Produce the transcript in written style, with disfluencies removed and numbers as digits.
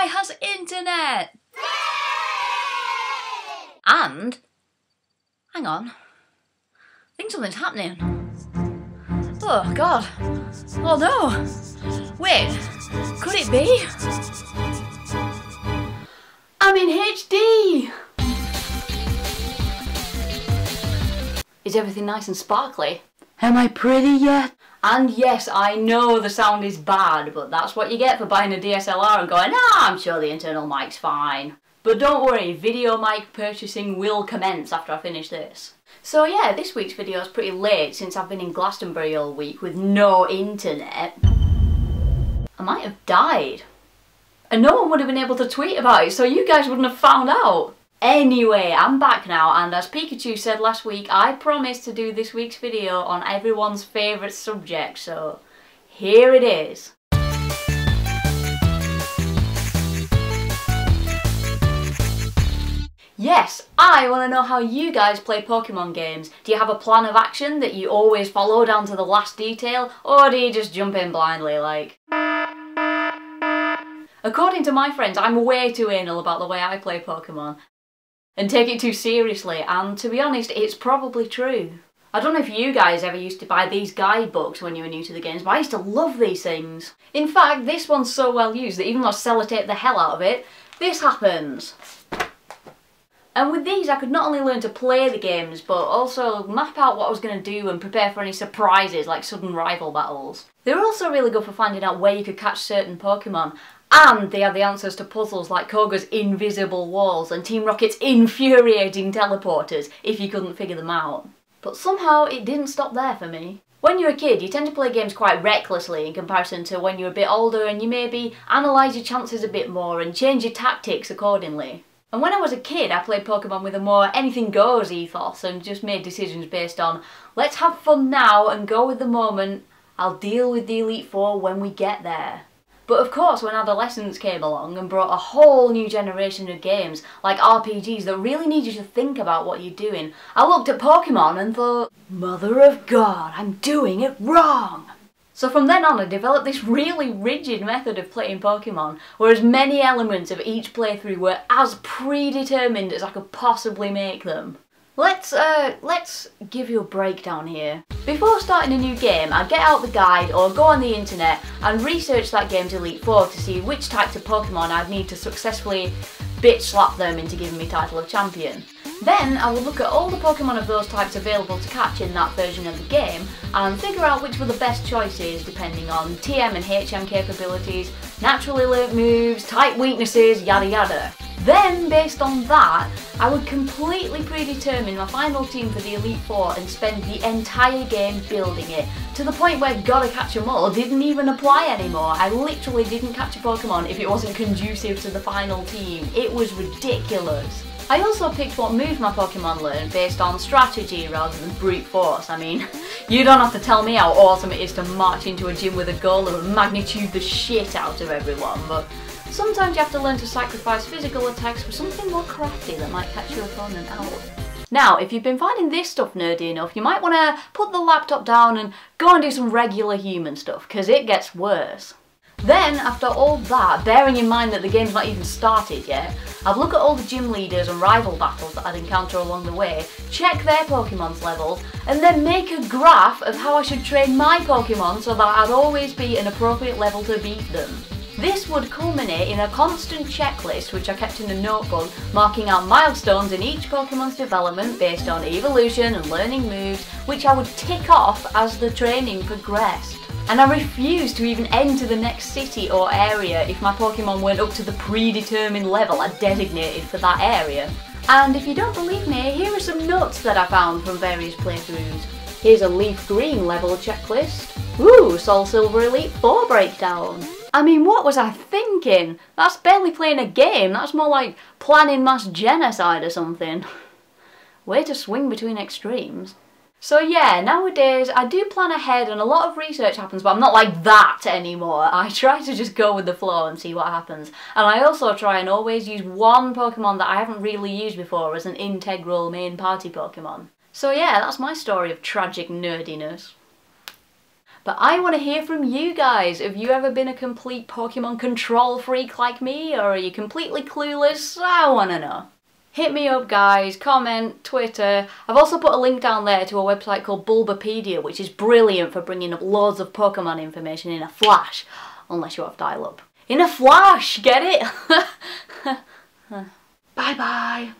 guy has internet! And, hang on, I think something's happening. Oh god, oh no, wait, could it be? I'm in HD! Is everything nice and sparkly? Am I pretty yet? And yes, I know the sound is bad, but that's what you get for buying a DSLR and going, ah, I'm sure the internal mic's fine. But don't worry, video mic purchasing will commence after I finish this. So yeah, this week's video is pretty late since I've been in Glastonbury all week with no internet. I might have died. And no one would have been able to tweet about it, so you guys wouldn't have found out. Anyway, I'm back now, and as Pikachu said last week, I promised to do this week's video on everyone's favourite subject, so here it is. Yes, I want to know how you guys play Pokemon games. Do you have a plan of action that you always follow down to the last detail, or do you just jump in blindly like? According to my friends, I'm way too anal about the way I play Pokemon and take it too seriously, and to be honest, it's probably true. I don't know if you guys ever used to buy these guidebooks when you were new to the games, but I used to love these things. In fact, this one's so well used that even though I sellotape the hell out of it, this happens. And with these I could not only learn to play the games, but also map out what I was going to do and prepare for any surprises like sudden rival battles. They were also really good for finding out where you could catch certain Pokemon, and they had the answers to puzzles like Koga's invisible walls and Team Rocket's infuriating teleporters if you couldn't figure them out. But somehow it didn't stop there for me. When you're a kid, you tend to play games quite recklessly in comparison to when you're a bit older, and you maybe analyse your chances a bit more and change your tactics accordingly. And when I was a kid, I played Pokemon with a more anything goes ethos and just made decisions based on, let's have fun now and go with the moment, I'll deal with the Elite Four when we get there. But of course, when adolescence came along and brought a whole new generation of games, like RPGs that really need you to think about what you're doing, I looked at Pokemon and thought, Mother of God, I'm doing it wrong! So from then on I developed this really rigid method of playing Pokemon, where as many elements of each playthrough were as predetermined as I could possibly make them. Let's give you a breakdown here. Before starting a new game, I'd get out the guide or go on the internet and research that game's Elite Four to see which types of Pokemon I'd need to successfully bitch slap them into giving me title of champion. Then I would look at all the Pokemon of those types available to catch in that version of the game and figure out which were the best choices depending on TM and HM capabilities, naturally learnt moves, type weaknesses, yada yada. Then, based on that, I would completely predetermine my final team for the Elite Four and spend the entire game building it, to the point where gotta catch 'em all didn't even apply anymore. I literally didn't catch a Pokemon if it wasn't conducive to the final team. It was ridiculous. I also picked what moves my Pokemon learned based on strategy rather than brute force. I mean, you don't have to tell me how awesome it is to march into a gym with a goal and magnitude the shit out of everyone, but sometimes you have to learn to sacrifice physical attacks for something more crafty that might catch your opponent out. Now, if you've been finding this stuff nerdy enough, you might want to put the laptop down and go and do some regular human stuff, because it gets worse. Then, after all that, bearing in mind that the game's not even started yet, I'd look at all the gym leaders and rival battles that I'd encounter along the way, check their Pokemon's levels, and then make a graph of how I should train my Pokemon so that I'd always be an appropriate level to beat them. This would culminate in a constant checklist which I kept in a notebook, marking out milestones in each Pokemon's development based on evolution and learning moves, which I would tick off as the training progressed. And I refused to even enter the next city or area if my Pokemon weren't up to the predetermined level I designated for that area. And if you don't believe me, here are some notes that I found from various playthroughs. Here's a Leaf Green level checklist. Ooh, Soul Silver Elite Four breakdown. I mean, what was I thinking? That's barely playing a game, that's more like planning mass genocide or something. Way to swing between extremes. So yeah, nowadays I do plan ahead and a lot of research happens, but I'm not like that anymore. I try to just go with the flow and see what happens. And I also try and always use one Pokemon that I haven't really used before as an integral main party Pokemon. So yeah, that's my story of tragic nerdiness. But I want to hear from you guys. Have you ever been a complete Pokemon control freak like me, or are you completely clueless? I want to know. Hit me up guys, comment, Twitter. I've also put a link down there to a website called Bulbapedia, which is brilliant for bringing up loads of Pokemon information in a flash. Unless you have dial-up. In a flash, get it? Bye bye.